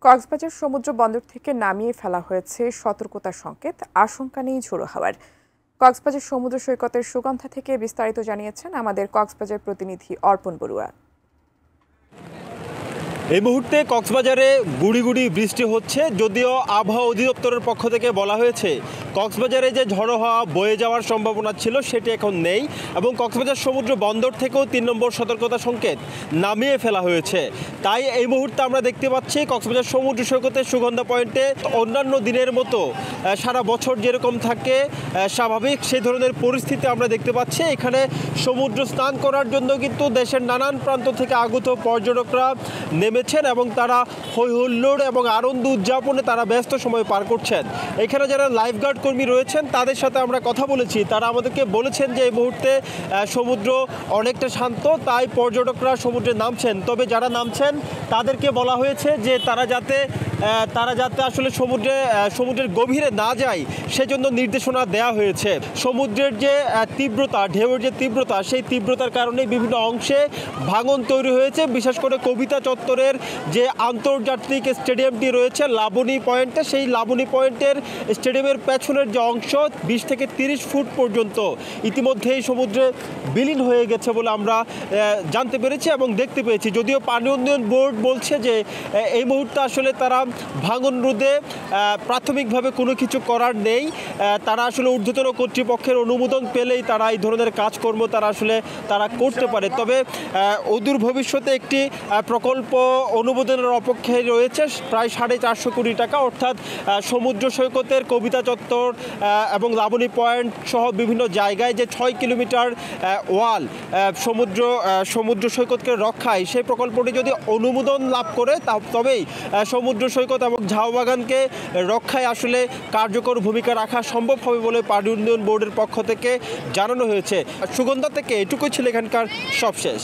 কক্সবাজার সমুদ্র বন্দর থেকে নামিয়ে ফেলা হয়েছে সতর্কতা সংকেত, আশঙ্কা নেই ঝোড়ো হাওয়ার। কক্সবাজার সমুদ্র সৈকতের সুগন্ধা থেকে বিস্তারিত জানিয়েছেন আমাদের কক্সবাজার প্রতিনিধি অর্পণ বড়ুয়া। এই মুহূর্তে কক্সবাজারে গুড়ি গুড়ি বৃষ্টি হচ্ছে, যদিও আবহাওয়া অধিদপ্তরের পক্ষ থেকে বলা হয়েছে কক্সবাজারে যে ঝড়ো হাওয়া বয়ে যাওয়ার সম্ভাবনা ছিল সেটি এখন নেই, এবং কক্সবাজার সমুদ্র বন্দর থেকেও ৩ নম্বর সতর্কতা সংকেত নামিয়ে ফেলা হয়েছে। তাই এই মুহূর্তে আমরা দেখতে পাচ্ছি কক্সবাজার সমুদ্র সৈকতের সুগন্ধা পয়েন্টে অন্যান্য দিনের মতো সারা বছর যেরকম থাকে স্বাভাবিক সেই ধরনের পরিস্থিতি আমরা দেখতে পাচ্ছি। এখানে সমুদ্র স্নান করার জন্য কিন্তু দেশের নানান প্রান্ত থেকে আগত পর্যটকরা নেমেছেন এবং তারা হৈ হুল্লোড় এবং আনন্দ উদযাপনে তারা ব্যস্ত সময় পার করছেন। এখানে যারা লাইফগার্ড কর্মী রয়েছেন তাদের সাথে আমরা কথা বলেছি, তারা আমাদেরকে বলেছেন যে এই মুহূর্তে সমুদ্র অনেকটা শান্ত, তাই পর্যটকরা সমুদ্রে নামছেন। তবে যারা নামছেন তাদেরকে বলা হয়েছে যে তারা যাতে আসলে সমুদ্রের গভীরে না যায় সেজন্য নির্দেশনা দেওয়া হয়েছে। সমুদ্রের যে তীব্রতা, ঢেউয়ের যে তীব্রতা, সেই তীব্রতার কারণে বিভিন্ন অংশে ভাঙন তৈরি হয়েছে। বিশেষ করে কবিতা চত্বরের যে আন্তর্জাতিক স্টেডিয়ামটি রয়েছে লাবণী পয়েন্টে, সেই লাবণী পয়েন্টের স্টেডিয়ামের পেছনের যে অংশ 20 থেকে 30 ফুট পর্যন্ত ইতিমধ্যেই সমুদ্রে বিলীন হয়ে গেছে বলে আমরা জানতে পেরেছি এবং দেখতে পেয়েছি। যদিও পানি উন্নয়ন বোর্ড বলছে যে এই মুহূর্তে আসলে তারা ভাঙন রোধে প্রাথমিকভাবে কোনো কিছু করার নেই, তারা আসলে ঊর্ধ্বতন কর্তৃপক্ষের অনুমোদন পেলেই তারা এই ধরনের কাজকর্ম তারা করতে পারে। তবে অদূর ভবিষ্যতে একটি প্রকল্প অনুমোদনের অপেক্ষায় রয়েছে প্রায় 450 কোটি টাকা, অর্থাৎ সমুদ্র সৈকতের কবিতা চত্বর এবং লাবণী পয়েন্ট সহ বিভিন্ন জায়গায় যে 6 কিলোমিটার ওয়াল সমুদ্র সৈকতকে রক্ষায়, সেই প্রকল্পটি যদি অনুমোদন লাভ করে তবেই সমুদ্র সৈকত এবং ঝাউবাগানকে রক্ষায় আসলে কার্যকর ভূমিকা রাখা সম্ভব হবে বলে পানি উন্নয়ন বোর্ডের পক্ষ থেকে জানানো হয়েছে। সুগন্ধা থেকে এটুকুই ছিল এখানকার সবশেষ।